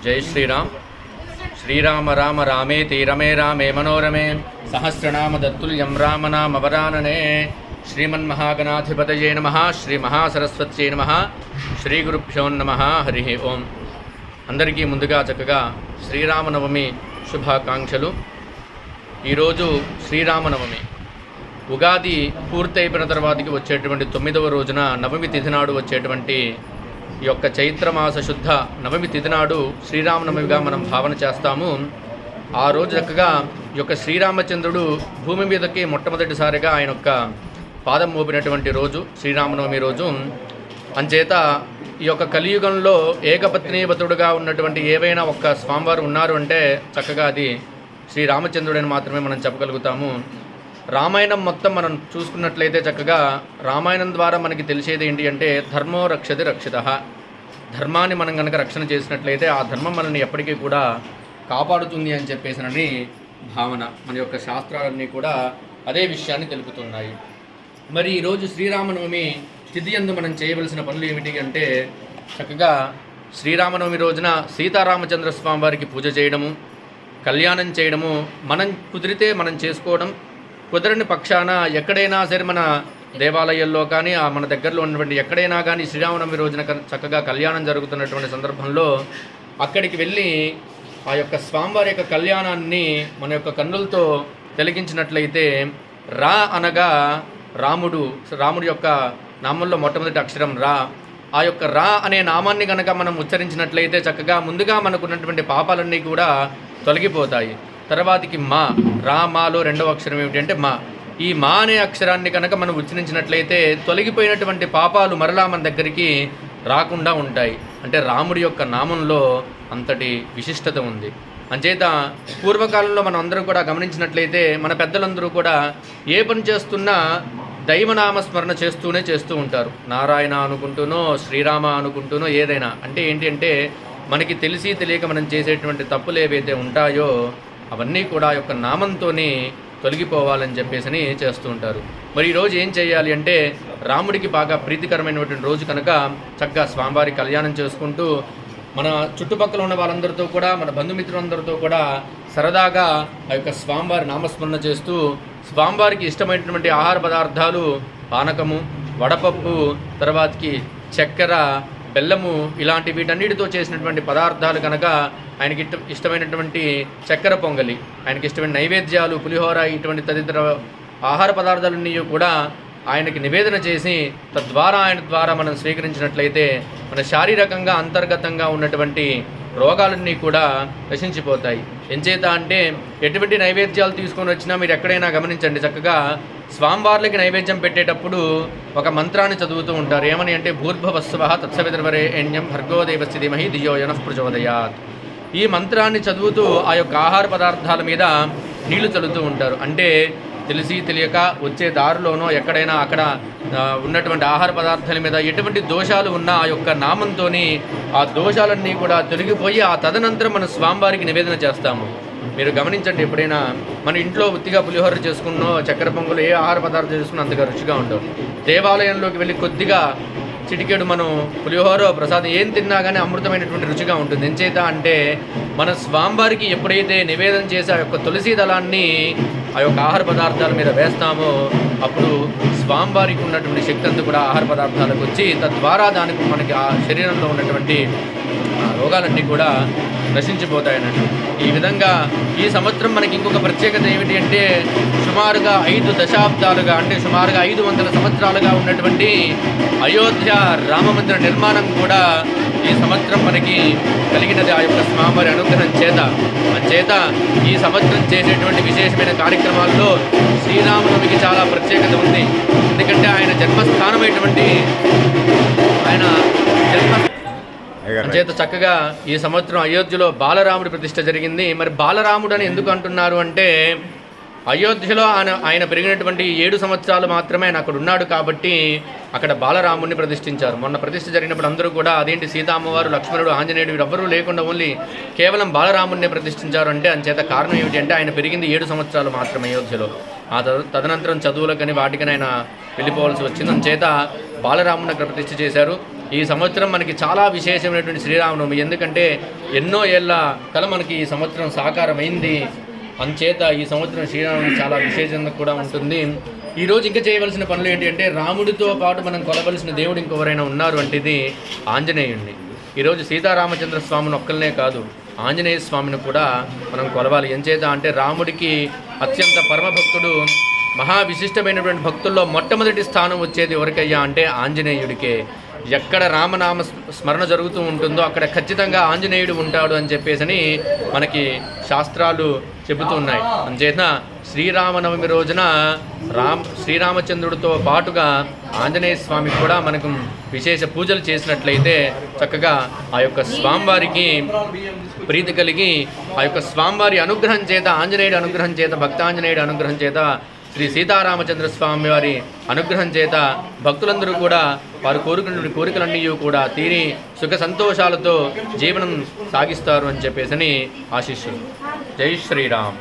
జై శ్రీరామ్. శ్రీరామ రామ రామేతి రమే రామే మనోరమే సహస్రనామ దత్తుల్యం రామనామవరాననే. శ్రీమన్మహాగణాధిపతయే నమః. శ్రీ మహాసరస్వత్యై నమః. శ్రీ గురుభ్యో నమః. హరి ఓం. అందరికీ ముందుగా చక్కగా శ్రీరామనవమి శుభాకాంక్షలు. ఈరోజు శ్రీరామనవమి. ఉగాది పూర్తయిపోయిన తర్వాతకి వచ్చేటువంటి 9వ రోజున నవమి తిథి నాడు వచ్చేటువంటి ఈ యొక్క చైత్రమాస శుద్ధ నవమి తిథి నాడు శ్రీరామనవమిగా మనం భావన చేస్తాము. ఆ రోజు చక్కగా ఈ యొక్క శ్రీరామచంద్రుడు భూమి మీదకి మొట్టమొదటిసారిగా ఆయన యొక్క పాదం మోపినటువంటి రోజు శ్రీరామనవమి రోజు. అంచేత ఈ యొక్క కలియుగంలో ఏకపత్నీవతుడుగా ఉన్నటువంటి ఏవైనా ఒక్క స్వామివారు ఉన్నారు అంటే చక్కగా అది శ్రీరామచంద్రుడని మాత్రమే మనం చెప్పగలుగుతాము. రామాయణం మొత్తం మనం చూసుకున్నట్లయితే చక్కగా రామాయణం ద్వారా మనకి తెలిసేది ఏంటి అంటే ధర్మో రక్షతి రక్షితః. ధర్మాన్ని మనం కనుక రక్షణ చేసినట్లయితే ఆ ధర్మం మనల్ని ఎప్పటికీ కూడా కాపాడుతుంది అని చెప్పేసినని భావన. మన యొక్క శాస్త్రాలన్నీ కూడా అదే విషయాన్ని తెలుపుతున్నాయి. మరి ఈరోజు శ్రీరామనవమి తిథి యందు మనం చేయవలసిన పనులు ఏమిటి అంటే చక్కగా శ్రీరామనవమి రోజున సీతారామచంద్ర స్వామి వారికి పూజ చేయడము, కళ్యాణం చేయడము, మనం కుదిరితే మనం చేసుకోవడం, కుదరని పక్షాన ఎక్కడైనా సరే మన దేవాలయాల్లో కానీ మన దగ్గరలో ఉన్నటువంటి ఎక్కడైనా కానీ శ్రీరామనవమి రోజున చక్కగా కళ్యాణం జరుగుతున్నటువంటి సందర్భంలో అక్కడికి వెళ్ళి ఆ యొక్క స్వామివారి యొక్క కళ్యాణాన్ని మన యొక్క కన్నులతో తిలకించినట్లయితే రా అనగా రాముడి యొక్క నామంలో మొట్టమొదటి అక్షరం రా. ఆ యొక్క రా అనే నామాన్ని కనుక మనం ఉచ్చరించినట్లయితే చక్కగా ముందుగా మనకున్నటువంటి పాపాలన్నీ కూడా తొలగిపోతాయి. తర్వాతికి మా మాలో రెండవ అక్షరం ఏమిటంటే మా. ఈ మా అనే అక్షరాన్ని కనుక మనం ఉచ్చరించినట్లయితే తొలగిపోయినటువంటి పాపాలు మరలా మన దగ్గరికి రాకుండా ఉంటాయి. అంటే రాముడి యొక్క నామంలో అంతటి విశిష్టత ఉంది. అంచేత పూర్వకాలంలో మనం అందరం కూడా గమనించినట్లయితే మన పెద్దలందరూ కూడా ఏ పని చేస్తున్నా దైవనామస్మరణ చేస్తూ ఉంటారు. నారాయణ అనుకుంటూనో శ్రీరామ అనుకుంటూనో ఏదైనా. అంటే ఏంటి అంటే మనకి తెలిసి తెలియక మనం చేసేటువంటి తప్పులు ఏవైతే ఉంటాయో అవన్నీ కూడా ఆ యొక్క నామంతోనే తొలగిపోవాలని చెప్పేసి చేస్తూ ఉంటారు. మరి ఈరోజు ఏం చేయాలి అంటే రాముడికి బాగా ప్రీతికరమైనటువంటి రోజు కనుక చక్కగా స్వామివారి కళ్యాణం చేసుకుంటూ మన చుట్టుపక్కల ఉన్న వాళ్ళందరితో కూడా మన బంధుమిత్రులందరితో కూడా సరదాగా ఆ యొక్క స్వామివారి నామస్మరణ చేస్తూ స్వామివారికి ఇష్టమైనటువంటి ఆహార పదార్థాలు పానకము, వడపప్పు, తర్వాతకి చక్కెర, బెల్లము ఇలాంటి వీటన్నిటితో చేసినటువంటి పదార్థాలు కనుక ఆయనకి ఇష్టమైనటువంటి చక్కెర పొంగలి, ఆయనకి ఇష్టమైన నైవేద్యాలు, పులిహోర, ఇటువంటి తదితర ఆహార పదార్థాలన్నీ కూడా ఆయనకి నివేదన చేసి తద్వారా ఆయన ద్వారా మనం స్వీకరించినట్లయితే మన శారీరకంగా అంతర్గతంగా ఉన్నటువంటి రోగాలన్నీ కూడా నశించిపోతాయి. ఎంచేత అంటే ఎటువంటి నైవేద్యాలు తీసుకొని వచ్చినా మీరు ఎక్కడైనా గమనించండి, చక్కగా స్వామివార్లకి నైవేద్యం పెట్టేటప్పుడు ఒక మంత్రాన్ని చదువుతూ ఉంటారు. ఏమని అంటే భూర్భువస్సువః తత్సవితుర్వరేణ్యం భర్గోదేవస్య ధీమహి ధియో యనః ప్రచోదయాత్. ఈ మంత్రాన్ని చదువుతూ ఆ యొక్క ఆహార పదార్థాల మీద నీళ్లు చల్లుతూ ఉంటారు. అంటే తెలిసి తెలియక వచ్చే దారిలోనో ఎక్కడైనా అక్కడ ఉన్నటువంటి ఆహార పదార్థాల మీద ఎటువంటి దోషాలు ఉన్నా ఆ యొక్క నామంతో ఆ దోషాలన్నీ కూడా తొలగిపోయి ఆ తదనంతరం మన స్వామివారికి నివేదన చేస్తాము. మీరు గమనించండి, ఎప్పుడైనా మన ఇంట్లో ఉత్తిగా పులిహోర చేసుకున్నో చక్కెర పొంగులు ఏ ఆహార పదార్థం చేసుకున్నా అంతగా రుచిగా ఉండవు. దేవాలయంలోకి వెళ్ళి కొద్దిగా చిటికెడు మనం పులిహోర ప్రసాదం ఏం తిన్నా కానీ అమృతమైనటువంటి రుచిగా ఉంటుంది. ఎంచేత అంటే మన స్వామివారికి ఎప్పుడైతే నివేదన చేసి ఆ యొక్క తులసి దళాన్ని ఆ యొక్క ఆహార పదార్థాల మీద వేస్తామో అప్పుడు స్వామివారికి ఉన్నటువంటి శక్తి అంతా కూడా ఆహార పదార్థాలకు వచ్చి తద్వారా దానికి మనకి ఆ శరీరంలో ఉన్నటువంటి రోగాలన్నీ కూడా నశించిపోతాయన్నట్టు. ఈ విధంగా ఈ సంవత్సరం మనకి ఇంకొక ప్రత్యేకత ఏమిటి అంటే సుమారుగా 5 దశాబ్దాలుగా అంటే సుమారుగా 500 సంవత్సరాలుగా ఉన్నటువంటి అయోధ్య రామమందిర నిర్మాణం కూడా ఈ సంవత్సరం మనకి కలిగినది ఆ యొక్క స్వామివారి అనుగ్రహం చేత. చేత ఈ సంవత్సరం చేసేటువంటి విశేషమైన కార్యక్రమాల్లో శ్రీరామనవమికి చాలా ప్రత్యేకత ఉంది. ఎందుకంటే ఆయన జన్మస్థానమైనటువంటి ఆయన చేత చక్కగా ఈ సంవత్సరం అయోధ్యలో బాలరాముడి ప్రతిష్ఠ జరిగింది. మరి బాలరాముడు అని ఎందుకు అంటున్నారు అంటే అయోధ్యలో ఆయన పెరిగినటువంటి 7 సంవత్సరాలు మాత్రమే ఆయన అక్కడ ఉన్నాడు కాబట్టి అక్కడ బాలరాముడిని ప్రతిష్ఠించారు. మొన్న ప్రతిష్ఠ జరిగినప్పుడు అందరూ కూడా అదేంటి సీతామ్మవారు, లక్ష్మణుడు, ఆంజనేయుడు వీరెవ్వరూ లేకుండా ఓన్లీ కేవలం బాలరాముడిని ప్రతిష్ఠించారు అంటే అంచేత కారణం ఏమిటి అంటే ఆయన పెరిగింది 7 సంవత్సరాలు మాత్రమే అయోధ్యలో. ఆ తదనంతరం చదువులకని వాటికని ఆయన వెళ్ళిపోవాల్సి వచ్చింది. అంచేత బాలరాముడిని అక్కడ ప్రతిష్ఠ చేశారు. ఈ సంవత్సరం మనకి చాలా విశేషమైనటువంటి శ్రీరామనవమి. ఎందుకంటే ఎన్నో ఏళ్ళ కల మనకి ఈ సంవత్సరం సాకారమైంది. అంచేత ఈ సంవత్సరం శ్రీరామనవమి చాలా విశేషంగా కూడా ఉంటుంది. ఈరోజు ఇంకా చేయవలసిన పనులు ఏంటి అంటే, రాముడితో పాటు మనం కొలవలసిన దేవుడు ఇంకెవరైనా ఉన్నారు అంటే ఇది ఆంజనేయుడిని. ఈరోజు సీతారామచంద్ర స్వామిని ఒక్కరినే కాదు, ఆంజనేయ స్వామిని కూడా మనం కొలవాలి. ఎంచేత అంటే రాముడికి అత్యంత పరమభక్తుడు, మహా విశిష్టమైనటువంటి భక్తుల్లో మొట్టమొదటి స్థానం వచ్చేది ఎవరికయ్యా అంటే ఆంజనేయుడికే. ఎక్కడ రామనామ స్మరణ జరుగుతూ ఉంటుందో అక్కడ ఖచ్చితంగా ఆంజనేయుడు ఉంటాడు అని చెప్పేసి మనకి శాస్త్రాలు చెబుతూ ఉన్నాయి. అందుచేత శ్రీరామనవమి రోజున శ్రీరామచంద్రుడితో పాటుగా ఆంజనేయ స్వామికి కూడా మనకు విశేష పూజలు చేసినట్లయితే చక్కగా ఆ యొక్క స్వామివారికి ప్రీతి కలిగి, ఆ యొక్క స్వామివారి అనుగ్రహం చేత, ఆంజనేయుడి అనుగ్రహం చేత, భక్తాంజనేయుడి అనుగ్రహం చేత, శ్రీ సీతారామచంద్ర స్వామి వారి అనుగ్రహం చేత భక్తులందరూ కూడా వారు కోరుకున్న కోరికలన్నీ కూడా తీరి సుఖ సంతోషాలతో జీవనం సాగిస్తారు అని చెప్పేసి ఆశిస్సులు. జై శ్రీరామ్.